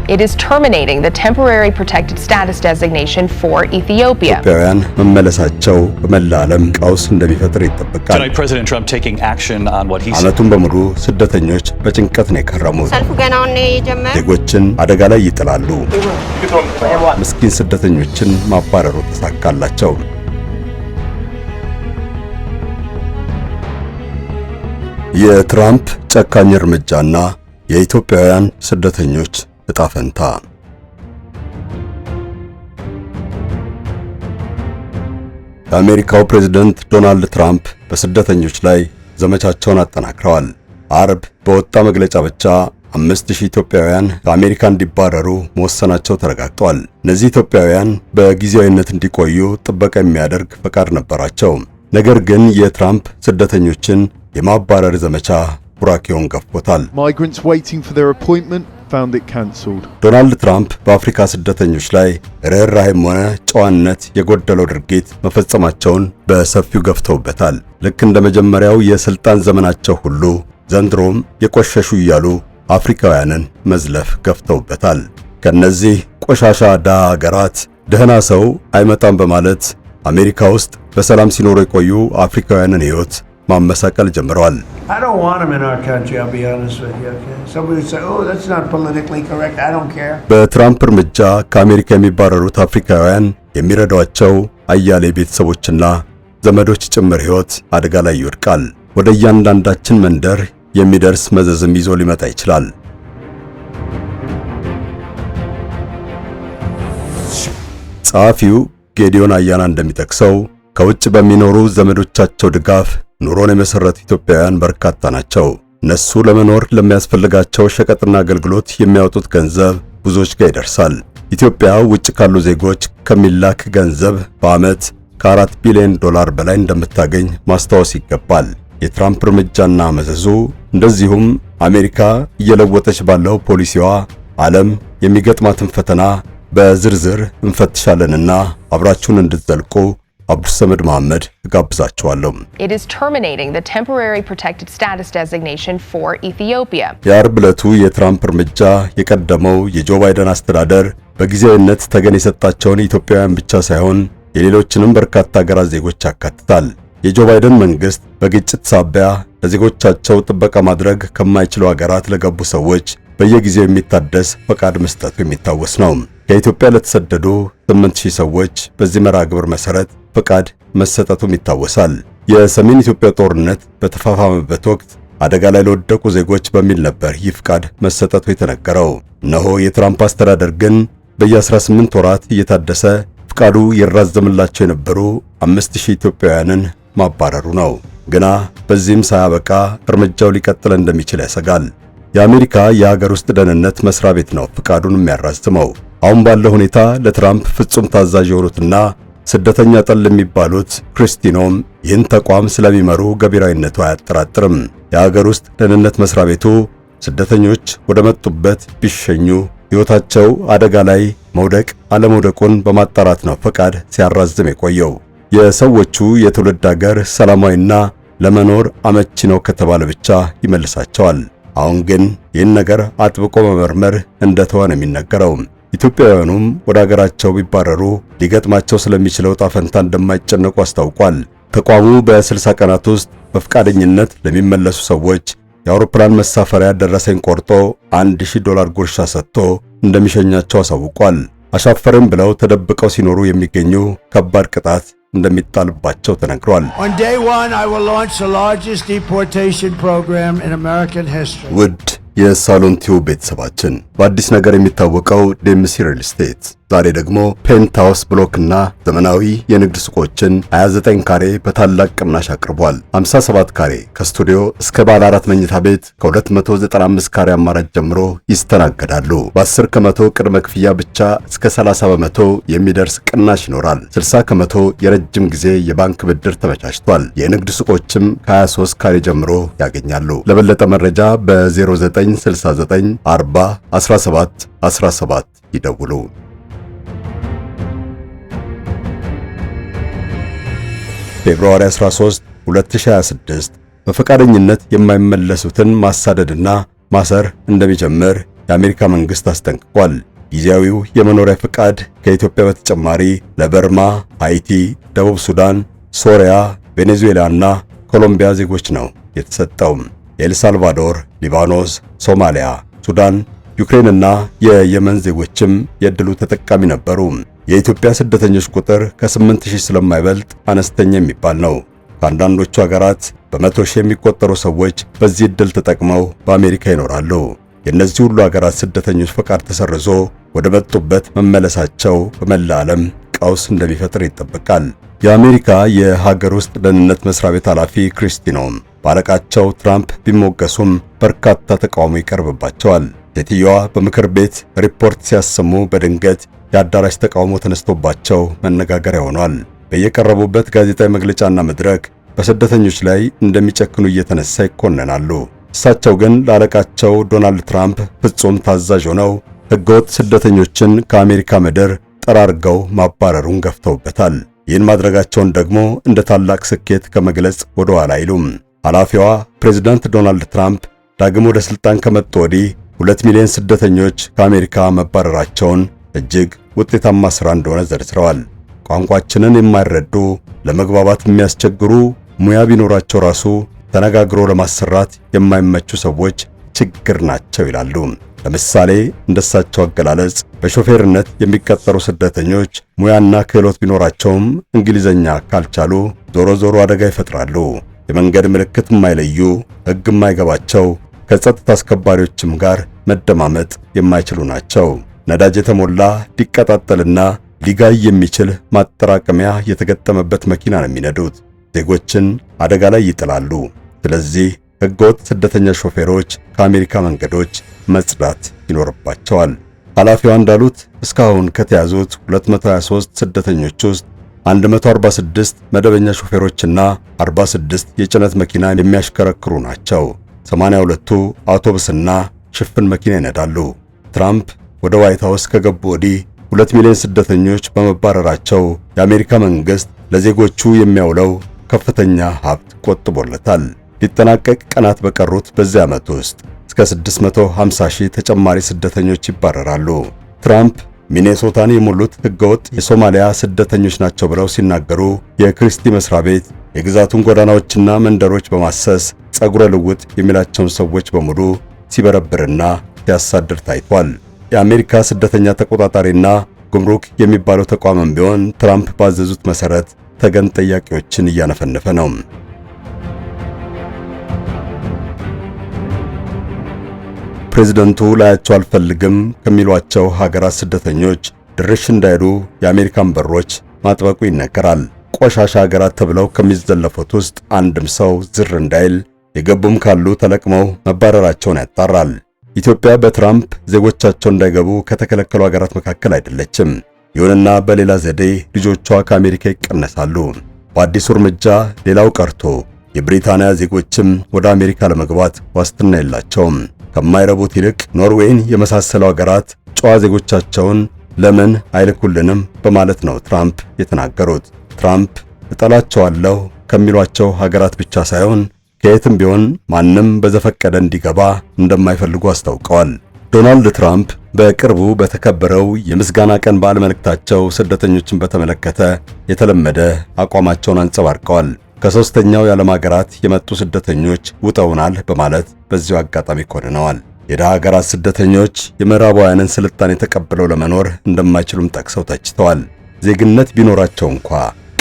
It is terminating the temporary protected status designation for Ethiopia. ኢትዮጵያውያን መመለሳቸው በመላ ዓለም ቀውስ እንደሚፈጥር ይጠበቃል። Tonight, President Trump taking action on what he said. ዓመቱን በሙሉ ስደተኞች በጭንቀት ነው የከረሙት። ሰልፉ ገናውን የጀመረው ዜጎችን አደጋ ላይ ይጥላሉ። ምስኪን ስደተኞችን ማባረሩ ተሳካላቸው። የትራምፕ ጨካኝ እርምጃና የኢትዮጵያውያን ስደተኞች ዕጣ ፈንታ። የአሜሪካው ፕሬዝዳንት ዶናልድ ትራምፕ በስደተኞች ላይ ዘመቻቸውን አጠናክረዋል። አርብ በወጣ መግለጫ ብቻ 5000 ኢትዮጵያውያን ከአሜሪካ እንዲባረሩ መወሰናቸው ተረጋግጧል። እነዚህ ኢትዮጵያውያን በጊዜያዊነት እንዲቆዩ ጥበቃ የሚያደርግ ፈቃድ ነበራቸው። ነገር ግን የትራምፕ ስደተኞችን የማባረር ዘመቻ ቡራኬውን ገፍቶታል። Migrants waiting for their appointment found it cancelled. ዶናልድ ትራምፕ በአፍሪካ ስደተኞች ላይ ርህራሄም ሆነ ጨዋነት የጎደለው ድርጊት መፈጸማቸውን በሰፊው ገፍተውበታል። ልክ እንደ መጀመሪያው የስልጣን ዘመናቸው ሁሉ ዘንድሮም የቆሸሹ እያሉ አፍሪካውያንን መዝለፍ ገፍተውበታል። ከነዚህ ቆሻሻ ሀገራት ደህና ሰው አይመጣም በማለት አሜሪካ ውስጥ በሰላም ሲኖሩ የቆዩ አፍሪካውያንን ሕይወት ማመሳቀል ጀምረዋል። I don't want them in our country, I'll be honest with you, okay? Somebody would say, oh, that's not politically correct, I don't care. በትራምፕ እርምጃ ከአሜሪካ የሚባረሩት አፍሪካውያን የሚረዷቸው አያሌ ቤተሰቦችና ዘመዶች ጭምር ሕይወት አደጋ ላይ ይወድቃል። ወደ እያንዳንዳችን መንደር የሚደርስ መዘዝም ይዞ ሊመጣ ይችላል። ጸሐፊው ጌዲዮን አያና እንደሚጠቅሰው ከውጭ በሚኖሩ ዘመዶቻቸው ድጋፍ ኑሮን የመሰረቱ ኢትዮጵያውያን በርካታ ናቸው። እነሱ ለመኖር ለሚያስፈልጋቸው ሸቀጥና አገልግሎት የሚያወጡት ገንዘብ ብዙዎች ጋር ይደርሳል። ኢትዮጵያ ውጭ ካሉ ዜጎች ከሚላክ ገንዘብ በዓመት ከ4 ቢሊዮን ዶላር በላይ እንደምታገኝ ማስታወስ ይገባል። የትራምፕ እርምጃና መዘዙ እንደዚሁም አሜሪካ እየለወጠች ባለው ፖሊሲዋ ዓለም የሚገጥማትን ፈተና በዝርዝር እንፈትሻለንና አብራችሁን እንድትዘልቁ አብዱስ ሰመድ መሐመድ ጋብዛችኋለሁ። It is terminating the temporary protected status designation for Ethiopia. የአርብ ዕለቱ የትራምፕ እርምጃ የቀደመው የጆ ባይደን አስተዳደር በጊዜያዊነት ተገን የሰጣቸውን ኢትዮጵያውያን ብቻ ሳይሆን የሌሎችንም በርካታ ሀገራት ዜጎች ያካትታል። የጆ ባይደን መንግስት በግጭት ሳቢያ ለዜጎቻቸው ጥበቃ ማድረግ ከማይችሉ ሀገራት ለገቡ ሰዎች በየጊዜው የሚታደስ ፈቃድ መስጠቱ የሚታወስ ነው። ከኢትዮጵያ ለተሰደዱ 8000 ሰዎች በዚህ መርሃ ግብር መሰረት ፈቃድ መሰጠቱም ይታወሳል። የሰሜን ኢትዮጵያ ጦርነት በተፋፋመበት ወቅት አደጋ ላይ ለወደቁ ዜጎች በሚል ነበር ይህ ፈቃድ መሰጠቱ የተነገረው። እነሆ የትራምፕ አስተዳደር ግን በየ18 ወራት እየታደሰ ፈቃዱ ይራዘምላቸው የነበሩ 5000 ኢትዮጵያውያንን ማባረሩ ነው። ግና በዚህም ሳያበቃ እርምጃው ሊቀጥል እንደሚችል ያሰጋል። የአሜሪካ የሀገር ውስጥ ደህንነት መስሪያ ቤት ነው ፈቃዱን የሚያራዝመው። አሁን ባለው ሁኔታ ለትራምፕ ፍጹም ታዛዥ የሆኑትና ስደተኛ ጠል የሚባሉት ክሪስቲኖም ይህን ተቋም ስለሚመሩ ገቢራዊነቱ አያጠራጥርም። የሀገር ውስጥ ደህንነት መስሪያ ቤቱ ስደተኞች ወደ መጡበት ቢሸኙ ሕይወታቸው አደጋ ላይ መውደቅ አለመውደቁን በማጣራት ነው ፈቃድ ሲያራዝም የቆየው። የሰዎቹ የትውልድ ሀገር ሰላማዊና ለመኖር አመቺ ነው ከተባለ ብቻ ይመልሳቸዋል። አሁን ግን ይህን ነገር አጥብቆ መመርመር እንደተወ ነው የሚነገረው። ኢትዮጵያውያኑም ወደ ሀገራቸው ቢባረሩ ሊገጥማቸው ስለሚችለው ዕጣ ፈንታ እንደማይጨነቁ አስታውቋል። ተቋሙ በ60 ቀናት ውስጥ በፈቃደኝነት ለሚመለሱ ሰዎች የአውሮፕላን መሳፈሪያ ደረሰኝ ቆርጦ $1000 ጉርሻ ሰጥቶ እንደሚሸኛቸው አሳውቋል። አሻፈረም ብለው ተደብቀው ሲኖሩ የሚገኙ ከባድ ቅጣት እንደሚጣልባቸው ተነግሯል። On day one, I will launch the largest deportation program in American history. ውድ የሳሎን ቲዩብ ቤተሰባችን በአዲስ ነገር የሚታወቀው ዴምሲ ሪል ስቴት ዛሬ ደግሞ ፔንታውስ ብሎክና ዘመናዊ የንግድ ሱቆችን 29 ካሬ በታላቅ ቅናሽ አቅርቧል። 57 ካሬ ከስቱዲዮ እስከ ባለ 4 መኝታ ቤት ከ295 ካሬ አማራጭ ጀምሮ ይስተናገዳሉ። በ10 ከመቶ ቅድመ ክፍያ ብቻ እስከ 30 በመቶ የሚደርስ ቅናሽ ይኖራል። 60 ከመቶ የረጅም ጊዜ የባንክ ብድር ተመቻችቷል። የንግድ ሱቆችም ከ23 ካሬ ጀምሮ ያገኛሉ። ለበለጠ መረጃ በ0969 40 17 17 ይደውሉ። ፌብሩዋሪ 13 2026 በፈቃደኝነት የማይመለሱትን ማሳደድና ማሰር እንደሚጀምር የአሜሪካ መንግስት አስጠንቅቋል። ጊዜያዊው የመኖሪያ ፍቃድ ከኢትዮጵያ በተጨማሪ ለበርማ፣ ሃይቲ፣ ደቡብ ሱዳን፣ ሶሪያ፣ ቬኔዙዌላና ኮሎምቢያ ዜጎች ነው የተሰጠው። የኤልሳልቫዶር፣ ሊባኖስ፣ ሶማሊያ፣ ሱዳን፣ ዩክሬንና የየመን ዜጎችም የዕድሉ ተጠቃሚ ነበሩ። የኢትዮጵያ ስደተኞች ቁጥር ከ8000 ስለማይበልጥ አነስተኛ የሚባል ነው። ከአንዳንዶቹ ሀገራት በመቶ ሺህ የሚቆጠሩ ሰዎች በዚህ ዕድል ተጠቅመው በአሜሪካ ይኖራሉ። የእነዚህ ሁሉ ሀገራት ስደተኞች ፈቃድ ተሰርዞ ወደ መጡበት መመለሳቸው በመላ ዓለም ቀውስ እንደሚፈጥር ይጠበቃል። የአሜሪካ የሀገር ውስጥ ደህንነት መስሪያ ቤት ኃላፊ ክሪስቲ ኖም ባለቃቸው ትራምፕ ቢሞገሱም በርካታ ተቃውሞ ይቀርብባቸዋል። ሴትዮዋ በምክር ቤት ሪፖርት ሲያሰሙ በድንገት የአዳራሽ ተቃውሞ ተነስቶባቸው መነጋገሪያ ሆኗል። በየቀረቡበት ጋዜጣዊ መግለጫና መድረክ በስደተኞች ላይ እንደሚጨክኑ እየተነሳ ይኮነናሉ። እሳቸው ግን ለአለቃቸው ዶናልድ ትራምፕ ፍጹም ታዛዥ ሆነው ሕገወጥ ስደተኞችን ከአሜሪካ ምድር ጠራርገው ማባረሩን ገፍተውበታል። ይህን ማድረጋቸውን ደግሞ እንደ ታላቅ ስኬት ከመግለጽ ወደ ኋላ አይሉም። ኃላፊዋ ፕሬዝዳንት ዶናልድ ትራምፕ ዳግም ወደ ስልጣን ከመጡ ወዲህ 2 ሚሊዮን ስደተኞች ከአሜሪካ መባረራቸውን እጅግ ውጤታማ ሥራ እንደሆነ ዘርዝረዋል። ቋንቋችንን የማይረዱ ለመግባባት የሚያስቸግሩ ሙያ ቢኖራቸው ራሱ ተነጋግሮ ለማሰራት የማይመቹ ሰዎች ችግር ናቸው ይላሉ። ለምሳሌ እንደሳቸው አገላለጽ በሾፌርነት የሚቀጠሩ ስደተኞች ሙያና ክህሎት ቢኖራቸውም እንግሊዘኛ ካልቻሉ ዞሮ ዞሮ አደጋ ይፈጥራሉ። የመንገድ ምልክት የማይለዩ፣ ሕግ የማይገባቸው፣ ከጸጥታ አስከባሪዎችም ጋር መደማመጥ የማይችሉ ናቸው። ነዳጅ የተሞላ ሊቀጣጠልና ሊጋይ የሚችል ማጠራቀሚያ የተገጠመበት መኪና ነው የሚነዱት። ዜጎችን አደጋ ላይ ይጥላሉ። ስለዚህ ሕገወጥ ስደተኛ ሾፌሮች ከአሜሪካ መንገዶች መጽዳት ይኖርባቸዋል። ኃላፊዋ እንዳሉት እስካሁን ከተያዙት 223 ስደተኞች ውስጥ 146 መደበኛ ሾፌሮችና 46 የጭነት መኪና የሚያሽከረክሩ ናቸው። 82ቱ አውቶቡስና ሽፍን መኪና ይነዳሉ። ትራምፕ ወደ ዋይት ሃውስ ከገቡ ወዲህ 2 ሚሊዮን ስደተኞች በመባረራቸው የአሜሪካ መንግስት ለዜጎቹ የሚያውለው ከፍተኛ ሀብት ቆጥቦለታል። ሊጠናቀቅ ቀናት በቀሩት በዚህ ዓመት ውስጥ እስከ 650 ሺህ ተጨማሪ ስደተኞች ይባረራሉ። ትራምፕ ሚኔሶታን የሞሉት ሕገወጥ የሶማሊያ ስደተኞች ናቸው ብለው ሲናገሩ የክሪስቲ መስሪያ ቤት የግዛቱን ጎዳናዎችና መንደሮች በማሰስ ጸጉረ ልውጥ የሚላቸውን ሰዎች በሙሉ ሲበረብርና ሲያሳድር ታይቷል። የአሜሪካ ስደተኛ ተቆጣጣሪና ጉምሩክ የሚባለው ተቋምም ቢሆን ትራምፕ ባዘዙት መሰረት ተገን ጠያቂዎችን እያነፈነፈ ነው። ፕሬዝደንቱ ላያቸው አልፈልግም ከሚሏቸው ሀገራት ስደተኞች ድርሽ እንዳይሉ የአሜሪካን በሮች ማጥበቁ ይነገራል። ቆሻሻ ሀገራት ተብለው ከሚዘለፉት ውስጥ አንድም ሰው ዝር እንዳይል የገቡም ካሉ ተለቅመው መባረራቸውን ያጣራል። ኢትዮጵያ በትራምፕ ዜጎቻቸው እንዳይገቡ ከተከለከሉ ሀገራት መካከል አይደለችም። ይሁንና በሌላ ዘዴ ልጆቿ ከአሜሪካ ይቀነሳሉ። በአዲሱ እርምጃ ሌላው ቀርቶ የብሪታንያ ዜጎችም ወደ አሜሪካ ለመግባት ዋስትና የላቸውም። ከማይረቡት ይልቅ ኖርዌይን የመሳሰሉ ሀገራት ጨዋ ዜጎቻቸውን ለምን አይልኩልንም በማለት ነው ትራምፕ የተናገሩት። ትራምፕ እጠላቸዋለሁ ከሚሏቸው ሀገራት ብቻ ሳይሆን ከየትም ቢሆን ማንም በዘፈቀደ እንዲገባ እንደማይፈልጉ አስታውቀዋል። ዶናልድ ትራምፕ በቅርቡ በተከበረው የምስጋና ቀን በዓል መልእክታቸው ስደተኞችን በተመለከተ የተለመደ አቋማቸውን አንጸባርቀዋል። ከሦስተኛው የዓለም ሀገራት የመጡ ስደተኞች ውጠውናል በማለት በዚሁ አጋጣሚ ኮንነዋል። የደሃ ሀገራት ስደተኞች የምዕራባውያንን ስልጣኔ ተቀብለው ለመኖር እንደማይችሉም ጠቅሰው ተችተዋል። ዜግነት ቢኖራቸው እንኳ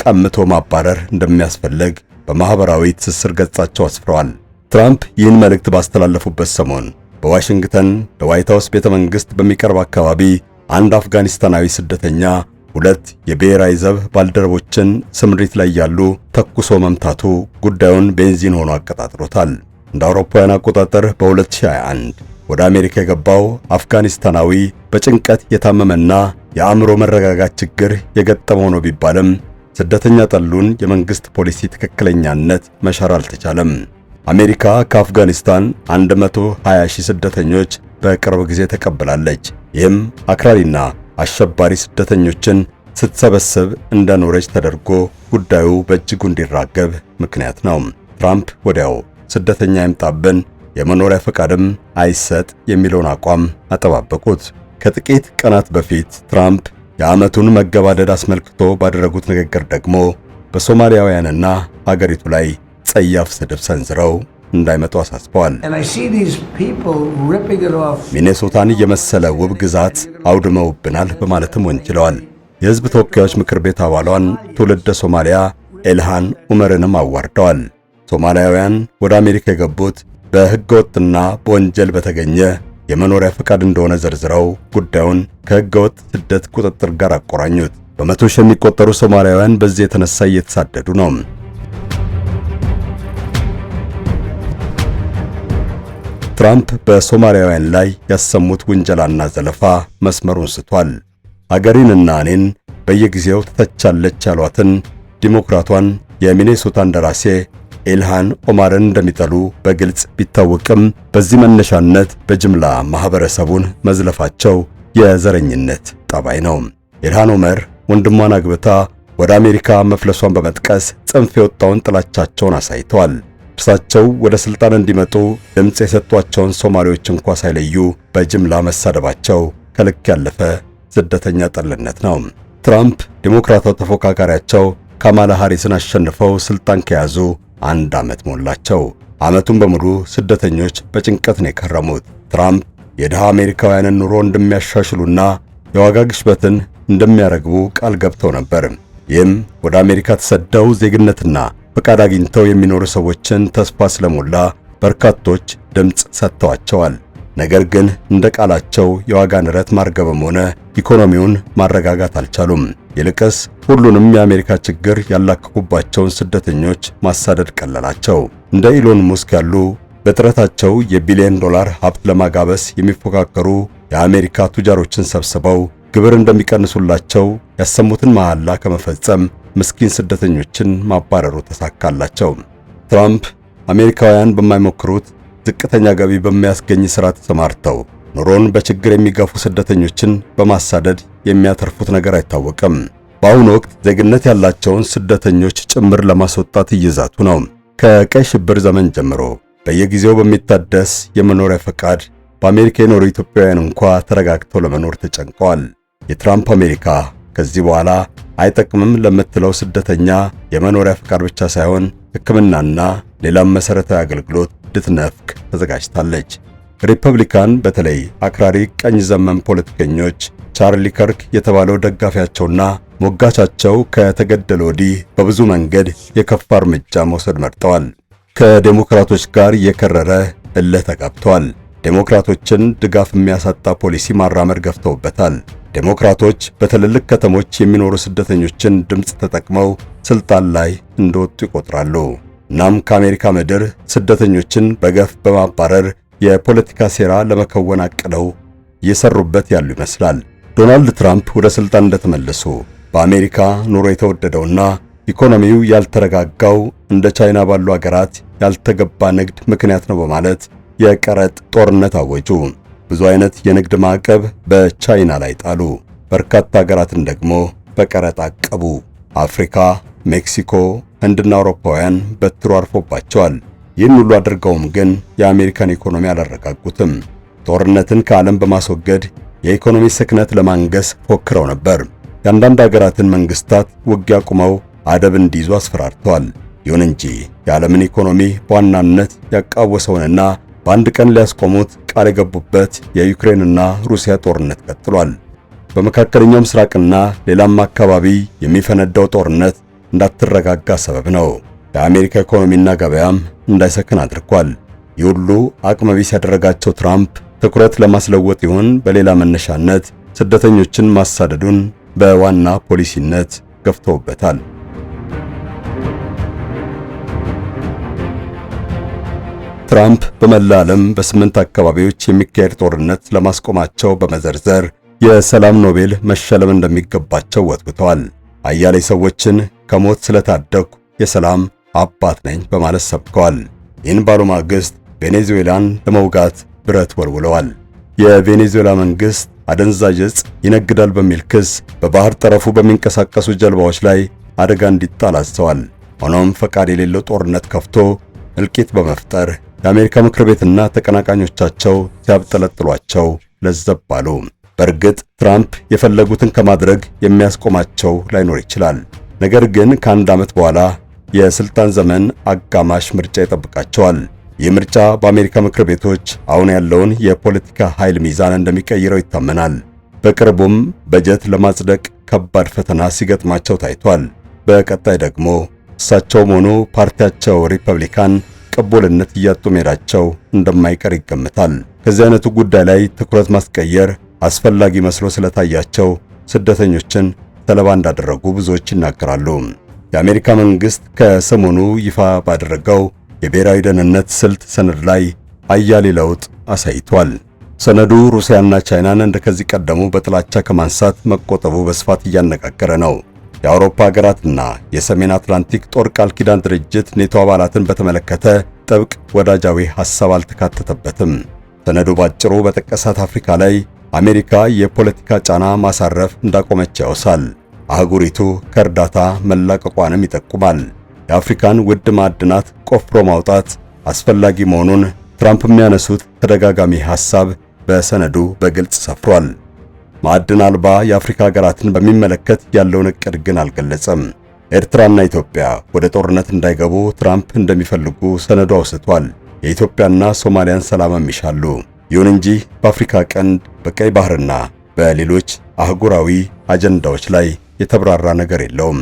ቀምቶ ማባረር እንደሚያስፈልግ በማህበራዊ ትስስር ገጻቸው አስፍረዋል። ትራምፕ ይህን መልእክት ባስተላለፉበት ሰሞን በዋሽንግተን በዋይት ሃውስ ቤተ መንግሥት በሚቀርብ አካባቢ አንድ አፍጋኒስታናዊ ስደተኛ 2 የብሔራዊ ዘብ ባልደረቦችን ስምሪት ላይ ያሉ ተኩሶ መምታቱ ጉዳዩን ቤንዚን ሆኖ አቀጣጥሎታል። እንደ አውሮፓውያን አቆጣጠር በ2021 ወደ አሜሪካ የገባው አፍጋኒስታናዊ በጭንቀት የታመመና የአእምሮ መረጋጋት ችግር የገጠመው ነው ቢባልም ስደተኛ ጠሉን የመንግስት ፖሊሲ ትክክለኛነት መሻር አልተቻለም። አሜሪካ ከአፍጋኒስታን 120 ሺህ ስደተኞች በቅርብ ጊዜ ተቀብላለች። ይህም አክራሪና አሸባሪ ስደተኞችን ስትሰበስብ እንደኖረች ተደርጎ ጉዳዩ በእጅጉ እንዲራገብ ምክንያት ነው። ትራምፕ ወዲያው ስደተኛ ይምጣብን፣ የመኖሪያ ፈቃድም አይሰጥ የሚለውን አቋም አጠባበቁት። ከጥቂት ቀናት በፊት ትራምፕ የዓመቱን መገባደድ አስመልክቶ ባደረጉት ንግግር ደግሞ በሶማሊያውያንና ሀገሪቱ ላይ ጸያፍ ስድብ ሰንዝረው እንዳይመጡ አሳስበዋል። ሚኔሶታን የመሰለ ውብ ግዛት አውድመውብናል በማለትም ወንጅለዋል። የሕዝብ ተወካዮች ምክር ቤት አባሏን ትውልደ ሶማሊያ ኤልሃን ዑመርንም አዋርደዋል። ሶማሊያውያን ወደ አሜሪካ የገቡት በሕገወጥና በወንጀል በተገኘ የመኖሪያ ፈቃድ እንደሆነ ዘርዝረው ጉዳዩን ከሕገወጥ ስደት ቁጥጥር ጋር አቆራኙት። በመቶ ሺህ የሚቆጠሩ ሶማሊያውያን በዚህ የተነሳ እየተሳደዱ ነው። ትራምፕ በሶማሊያውያን ላይ ያሰሙት ውንጀላና ዘለፋ መስመሩን ስቷል። አገሬንና እኔን በየጊዜው ትተቻለች ያሏትን ዲሞክራቷን የሚኔሶታ እንደራሴ ኤልሃን ኦማርን እንደሚጠሉ በግልጽ ቢታወቅም በዚህ መነሻነት በጅምላ ማህበረሰቡን መዝለፋቸው የዘረኝነት ጠባይ ነው። ኤልሃን ኦመር ወንድሟን አግብታ ወደ አሜሪካ መፍለሷን በመጥቀስ ጽንፍ የወጣውን ጥላቻቸውን አሳይተዋል። እርሳቸው ወደ ስልጣን እንዲመጡ ድምጽ የሰጧቸውን ሶማሌዎች እንኳ ሳይለዩ በጅምላ መሳደባቸው ከልክ ያለፈ ስደተኛ ጠልነት ነው። ትራምፕ ዲሞክራቷ ተፎካካሪያቸው ካማላ ሃሪስን አሸንፈው ስልጣን ከያዙ 1 ዓመት ሞላቸው። ዓመቱን በሙሉ ስደተኞች በጭንቀት ነው የከረሙት። ትራምፕ የድሃ አሜሪካውያንን ኑሮ እንደሚያሻሽሉና የዋጋ ግሽበትን እንደሚያረግቡ ቃል ገብተው ነበር። ይህም ወደ አሜሪካ ተሰደው ዜግነትና ፈቃድ አግኝተው የሚኖሩ ሰዎችን ተስፋ ስለሞላ በርካቶች ድምጽ ሰጥተዋቸዋል። ነገር ግን እንደ ቃላቸው የዋጋ ንረት ማርገብም ሆነ ኢኮኖሚውን ማረጋጋት አልቻሉም። ይልቅስ ሁሉንም የአሜሪካ ችግር ያላከኩባቸውን ስደተኞች ማሳደድ ቀለላቸው። እንደ ኢሎን ሙስክ ያሉ በጥረታቸው የቢሊዮን ዶላር ሀብት ለማጋበስ የሚፎካከሩ የአሜሪካ ቱጃሮችን ሰብስበው ግብር እንደሚቀንሱላቸው ያሰሙትን መሐላ ከመፈጸም ምስኪን ስደተኞችን ማባረሩ ተሳካላቸው። ትራምፕ አሜሪካውያን በማይሞክሩት ዝቅተኛ ገቢ በሚያስገኝ ሥራ ተሰማርተው ኑሮን በችግር የሚገፉ ስደተኞችን በማሳደድ የሚያተርፉት ነገር አይታወቅም። በአሁኑ ወቅት ዜግነት ያላቸውን ስደተኞች ጭምር ለማስወጣት እየዛቱ ነው። ከቀይ ሽብር ዘመን ጀምሮ በየጊዜው በሚታደስ የመኖሪያ ፈቃድ በአሜሪካ የኖሩ ኢትዮጵያውያን እንኳ ተረጋግተው ለመኖር ተጨንቀዋል። የትራምፕ አሜሪካ ከዚህ በኋላ አይጠቅምም ለምትለው ስደተኛ የመኖሪያ ፈቃድ ብቻ ሳይሆን ሕክምናና ሌላም መሰረታዊ አገልግሎት ልትነፍቅ ተዘጋጅታለች። ሪፐብሊካን በተለይ አክራሪ ቀኝ ዘመም ፖለቲከኞች ቻርሊ ከርክ የተባለው ደጋፊያቸውና ሞጋቻቸው ከተገደለ ወዲህ በብዙ መንገድ የከፋ እርምጃ መውሰድ መርጠዋል። ከዴሞክራቶች ጋር የከረረ እልህ ተጋብተዋል። ዴሞክራቶችን ድጋፍ የሚያሳጣ ፖሊሲ ማራመድ ገፍተውበታል። ዴሞክራቶች በትልልቅ ከተሞች የሚኖሩ ስደተኞችን ድምጽ ተጠቅመው ስልጣን ላይ እንደወጡ ይቆጥራሉ። እናም ከአሜሪካ ምድር ስደተኞችን በገፍ በማባረር የፖለቲካ ሴራ ለመከወን አቅደው እየሰሩበት ያሉ ይመስላል። ዶናልድ ትራምፕ ወደ ስልጣን እንደተመለሱ በአሜሪካ ኑሮ የተወደደውና ኢኮኖሚው ያልተረጋጋው እንደ ቻይና ባሉ አገራት ያልተገባ ንግድ ምክንያት ነው በማለት የቀረጥ ጦርነት አወጁ። ብዙ አይነት የንግድ ማዕቀብ በቻይና ላይ ጣሉ። በርካታ አገራትን ደግሞ በቀረጥ አቀቡ። አፍሪካ፣ ሜክሲኮ፣ ህንድና አውሮፓውያን በትሩ አርፎባቸዋል። ይህን ሁሉ አድርገውም ግን የአሜሪካን ኢኮኖሚ አላረጋጉትም። ጦርነትን ከዓለም በማስወገድ የኢኮኖሚ ስክነት ለማንገስ ፎክረው ነበር። የአንዳንድ አገራትን መንግስታት ውጊያ አቁመው አደብ እንዲይዙ አስፈራርተዋል። ይሁን እንጂ የዓለምን ኢኮኖሚ በዋናነት ያቃወሰውንና በአንድ ቀን ሊያስቆሙት ቃል የገቡበት የዩክሬንና ሩሲያ ጦርነት ቀጥሏል። በመካከለኛው ምስራቅና ሌላም አካባቢ የሚፈነዳው ጦርነት እንዳትረጋጋ ሰበብ ነው። የአሜሪካ ኢኮኖሚና ገበያም እንዳይሰክን አድርጓል። ይህ ሁሉ አቅመ ቢስ ያደረጋቸው ትራምፕ ትኩረት ለማስለወጥ ይሆን በሌላ መነሻነት ስደተኞችን ማሳደዱን በዋና ፖሊሲነት ገፍተውበታል። ትራምፕ በመላ ዓለም በ8 አካባቢዎች የሚካሄድ ጦርነት ለማስቆማቸው በመዘርዘር የሰላም ኖቤል መሸለም እንደሚገባቸው ወጥተዋል። አያሌ ሰዎችን ከሞት ስለታደኩ የሰላም አባት ነኝ በማለት ሰብከዋል። ይህን ባሉ ማግስት ቬኔዙዌላን ለመውጋት ብረት ወልውለዋል። የቬኔዙዌላ መንግስት አደንዛዥ ዕፅ ይነግዳል በሚል ክስ በባህር ጠረፉ በሚንቀሳቀሱ ጀልባዎች ላይ አደጋ እንዲጣል አዘዋል። ሆኖም ፈቃድ የሌለው ጦርነት ከፍቶ እልቂት በመፍጠር የአሜሪካ ምክር ቤትና ተቀናቃኞቻቸው ሲያብጠለጥሏቸው ለዘብ አሉ። በእርግጥ ትራምፕ የፈለጉትን ከማድረግ የሚያስቆማቸው ላይኖር ይችላል። ነገር ግን ከአንድ ዓመት በኋላ የስልጣን ዘመን አጋማሽ ምርጫ ይጠብቃቸዋል። ይህ ምርጫ በአሜሪካ ምክር ቤቶች አሁን ያለውን የፖለቲካ ኃይል ሚዛን እንደሚቀይረው ይታመናል። በቅርቡም በጀት ለማጽደቅ ከባድ ፈተና ሲገጥማቸው ታይቷል። በቀጣይ ደግሞ እሳቸውም ሆኑ ፓርቲያቸው ሪፐብሊካን ቅቡልነት እያጡ መሄዳቸው እንደማይቀር ይገምታል። ከዚህ አይነቱ ጉዳይ ላይ ትኩረት ማስቀየር አስፈላጊ መስሎ ስለታያቸው ስደተኞችን ሰለባ እንዳደረጉ ብዙዎች ይናገራሉ። የአሜሪካ መንግስት ከሰሞኑ ይፋ ባደረገው የብሔራዊ ደህንነት ስልት ሰነድ ላይ አያሌ ለውጥ አሳይቷል። ሰነዱ ሩሲያና ቻይናን እንደከዚህ ቀደሙ በጥላቻ ከማንሳት መቆጠቡ በስፋት እያነጋገረ ነው። የአውሮፓ ሀገራትና የሰሜን አትላንቲክ ጦር ቃል ኪዳን ድርጅት ኔቶ አባላትን በተመለከተ ጥብቅ ወዳጃዊ ሐሳብ አልተካተተበትም። ሰነዱ ባጭሩ በጠቀሳት አፍሪካ ላይ አሜሪካ የፖለቲካ ጫና ማሳረፍ እንዳቆመች ያወሳል። አህጉሪቱ ከእርዳታ መላቀቋንም ይጠቁማል። የአፍሪካን ውድ ማዕድናት ቆፍሮ ማውጣት አስፈላጊ መሆኑን ትራምፕ የሚያነሱት ተደጋጋሚ ሐሳብ በሰነዱ በግልጽ ሰፍሯል። ማዕድን አልባ የአፍሪካ ሀገራትን በሚመለከት ያለውን ዕቅድ ግን አልገለጸም። ኤርትራና ኢትዮጵያ ወደ ጦርነት እንዳይገቡ ትራምፕ እንደሚፈልጉ ሰነዱ አውስቷል። የኢትዮጵያና ሶማሊያን ሰላምም ይሻሉ። ይሁን እንጂ በአፍሪካ ቀንድ፣ በቀይ ባህርና በሌሎች አህጉራዊ አጀንዳዎች ላይ የተብራራ ነገር የለውም።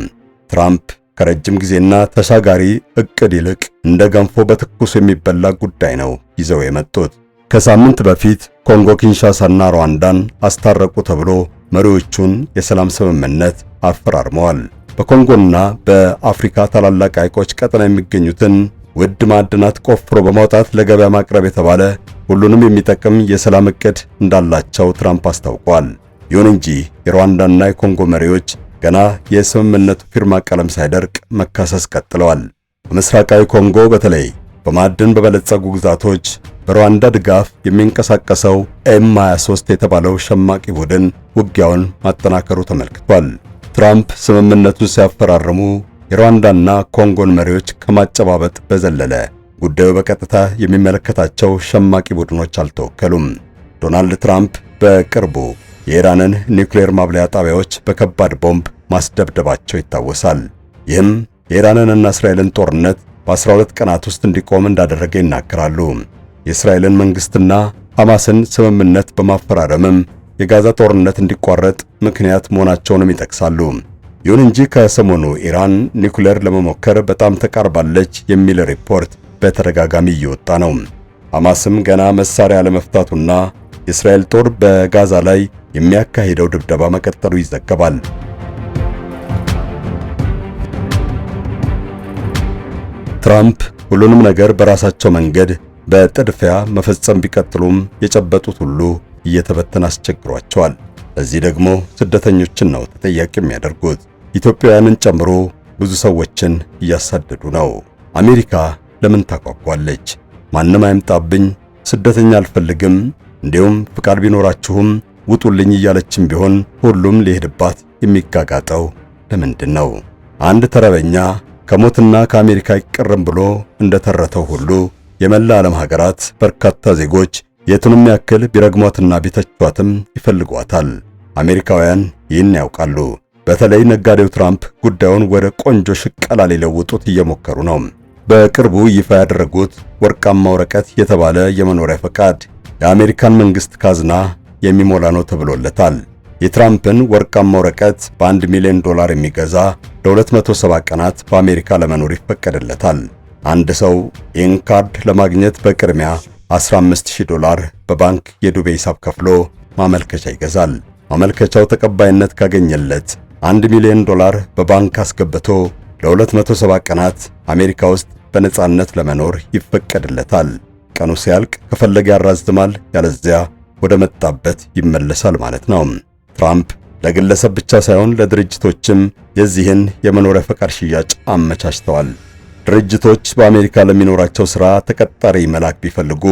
ትራምፕ ከረጅም ጊዜና ተሻጋሪ ዕቅድ ይልቅ እንደ ገንፎ በትኩስ የሚበላ ጉዳይ ነው ይዘው የመጡት። ከሳምንት በፊት ኮንጎ ኪንሻሳና ሩዋንዳን አስታረቁ ተብሎ መሪዎቹን የሰላም ስምምነት አፈራርመዋል። በኮንጎና በአፍሪካ ታላላቅ ሐይቆች ቀጠና የሚገኙትን ውድ ማዕድናት ቆፍሮ በማውጣት ለገበያ ማቅረብ የተባለ ሁሉንም የሚጠቅም የሰላም ዕቅድ እንዳላቸው ትራምፕ አስታውቀዋል። ይሁን እንጂ የሩዋንዳና የኮንጎ መሪዎች ገና የስምምነቱ ፊርማ ቀለም ሳይደርቅ መካሰስ ቀጥለዋል። በምስራቃዊ ኮንጎ በተለይ በማዕድን በበለጸጉ ግዛቶች በሩዋንዳ ድጋፍ የሚንቀሳቀሰው M23 የተባለው ሸማቂ ቡድን ውጊያውን ማጠናከሩ ተመልክቷል። ትራምፕ ስምምነቱን ሲያፈራርሙ የሩዋንዳና ኮንጎን መሪዎች ከማጨባበጥ በዘለለ ጉዳዩ በቀጥታ የሚመለከታቸው ሸማቂ ቡድኖች አልተወከሉም። ዶናልድ ትራምፕ በቅርቡ የኢራንን ኒውክሌር ማብለያ ጣቢያዎች በከባድ ቦምብ ማስደብደባቸው ይታወሳል። ይህም የኢራንንና እስራኤልን ጦርነት በ12 ቀናት ውስጥ እንዲቆም እንዳደረገ ይናገራሉ። የእስራኤልን መንግስትና ሐማስን ስምምነት በማፈራረምም የጋዛ ጦርነት እንዲቋረጥ ምክንያት መሆናቸውንም ይጠቅሳሉ። ይሁን እንጂ ከሰሞኑ ኢራን ኒውክሌር ለመሞከር በጣም ተቃርባለች የሚል ሪፖርት በተደጋጋሚ እየወጣ ነው። ሐማስም ገና መሳሪያ ለመፍታቱና የእስራኤል ጦር በጋዛ ላይ የሚያካሂደው ድብደባ መቀጠሉ ይዘገባል። ትራምፕ ሁሉንም ነገር በራሳቸው መንገድ በጥድፊያ መፈጸም ቢቀጥሉም የጨበጡት ሁሉ እየተበተነ አስቸግሯቸዋል። ለዚህ ደግሞ ስደተኞችን ነው ተጠያቂ የሚያደርጉት። ኢትዮጵያውያንን ጨምሮ ብዙ ሰዎችን እያሳደዱ ነው። አሜሪካ ለምን ታቋቋለች? ማንም አይምጣብኝ፣ ስደተኛ አልፈልግም፣ እንዲሁም ፍቃድ ቢኖራችሁም ውጡልኝ እያለችም ቢሆን ሁሉም ሊሄድባት የሚጋጋጠው ለምንድን ነው? አንድ ተረበኛ ከሞትና ከአሜሪካ አይቀርም ብሎ እንደተረተው ሁሉ የመላ ዓለም ሀገራት በርካታ ዜጎች የቱንም ያክል ቢረግሟትና ቢተቿትም ይፈልጓታል። አሜሪካውያን ይህን ያውቃሉ። በተለይ ነጋዴው ትራምፕ ጉዳዩን ወደ ቆንጆ ሽቀላ ሊለውጡት እየሞከሩ ነው። በቅርቡ ይፋ ያደረጉት ወርቃማ ወረቀት የተባለ የመኖሪያ ፈቃድ የአሜሪካን መንግስት ካዝና የሚሞላ ነው ተብሎለታል። የትራምፕን ወርቃማ ወረቀት በ1 ሚሊዮን ዶላር የሚገዛ ለ270 ቀናት በአሜሪካ ለመኖር ይፈቀድለታል። አንድ ሰው ይህን ካርድ ለማግኘት በቅድሚያ $15000 በባንክ የዱቤ ሂሳብ ከፍሎ ማመልከቻ ይገዛል። ማመልከቻው ተቀባይነት ካገኘለት $1 ሚሊዮን በባንክ አስገብቶ ለ270 ቀናት አሜሪካ ውስጥ በነጻነት ለመኖር ይፈቀድለታል። ቀኑ ሲያልቅ ከፈለገ ያራዝማል፣ ያለዚያ ወደ መጣበት ይመለሳል ማለት ነው። ትራምፕ ለግለሰብ ብቻ ሳይሆን ለድርጅቶችም የዚህን የመኖሪያ ፈቃድ ሽያጭ አመቻችተዋል። ድርጅቶች በአሜሪካ ለሚኖራቸው ሥራ ተቀጣሪ መላክ ቢፈልጉ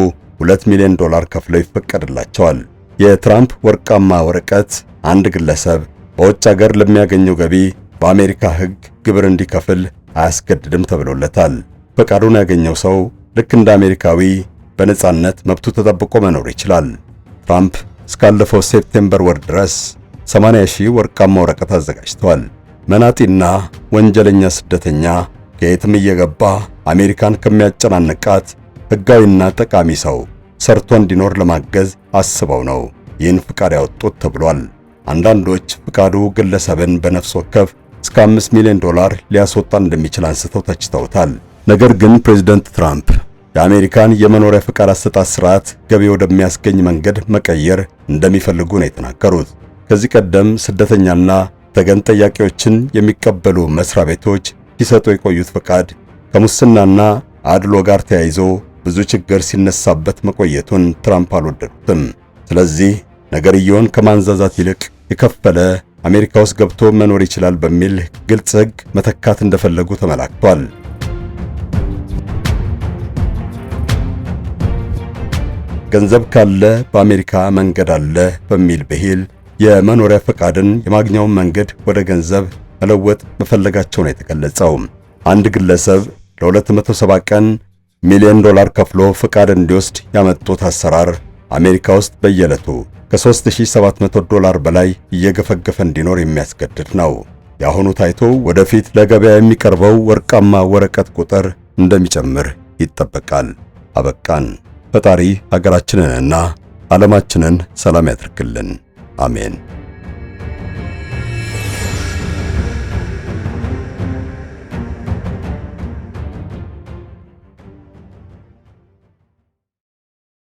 $2 ሚሊዮን ከፍለው ይፈቀድላቸዋል። የትራምፕ ወርቃማ ወረቀት አንድ ግለሰብ በውጭ ሀገር ለሚያገኘው ገቢ በአሜሪካ ሕግ ግብር እንዲከፍል አያስገድድም ተብሎለታል። ፈቃዱን ያገኘው ሰው ልክ እንደ አሜሪካዊ በነጻነት መብቱ ተጠብቆ መኖር ይችላል። ትራምፕ እስካለፈው ሴፕቴምበር ወር ድረስ 80,000 ወርቃማ ወረቀት አዘጋጅተዋል። መናጢና ወንጀለኛ ስደተኛ ከየትም እየገባ አሜሪካን ከሚያጨናንቃት ሕጋዊና ጠቃሚ ሰው ሰርቶ እንዲኖር ለማገዝ አስበው ነው ይህን ፍቃድ ያወጡት ተብሏል። አንዳንዶች ፍቃዱ ግለሰብን በነፍስ ወከፍ እስከ $5 ሚሊዮን ሊያስወጣ እንደሚችል አንስተው ተችተውታል። ነገር ግን ፕሬዝዳንት ትራምፕ የአሜሪካን የመኖሪያ ፍቃድ አሰጣጥ ስርዓት ገቢ ወደሚያስገኝ መንገድ መቀየር እንደሚፈልጉ ነው የተናገሩት። ከዚህ ቀደም ስደተኛና ተገን ጠያቂዎችን የሚቀበሉ መስሪያ ቤቶች ሲሰጡ የቆዩት ፍቃድ ከሙስናና አድሎ ጋር ተያይዞ ብዙ ችግር ሲነሳበት መቆየቱን ትራምፕ አልወደዱትም። ስለዚህ ነገርየውን ከማንዛዛት ይልቅ የከፈለ አሜሪካ ውስጥ ገብቶ መኖር ይችላል በሚል ግልጽ ሕግ መተካት እንደፈለጉ ተመላክቷል። ገንዘብ ካለ በአሜሪካ መንገድ አለ በሚል ብሂል የመኖሪያ ፈቃድን የማግኛውን መንገድ ወደ ገንዘብ መለወጥ መፈለጋቸው ነው የተገለጸው። አንድ ግለሰብ ለ270 ቀን $1 ሚሊዮን ከፍሎ ፈቃድ እንዲወስድ ያመጡት አሰራር አሜሪካ ውስጥ በየዕለቱ ከ$3700 በላይ እየገፈገፈ እንዲኖር የሚያስገድድ ነው። የአሁኑ ታይቶ ወደፊት ለገበያ የሚቀርበው ወርቃማ ወረቀት ቁጥር እንደሚጨምር ይጠበቃል። አበቃን። ፈጣሪ ሀገራችንንና ዓለማችንን ሰላም ያድርግልን። አሜን።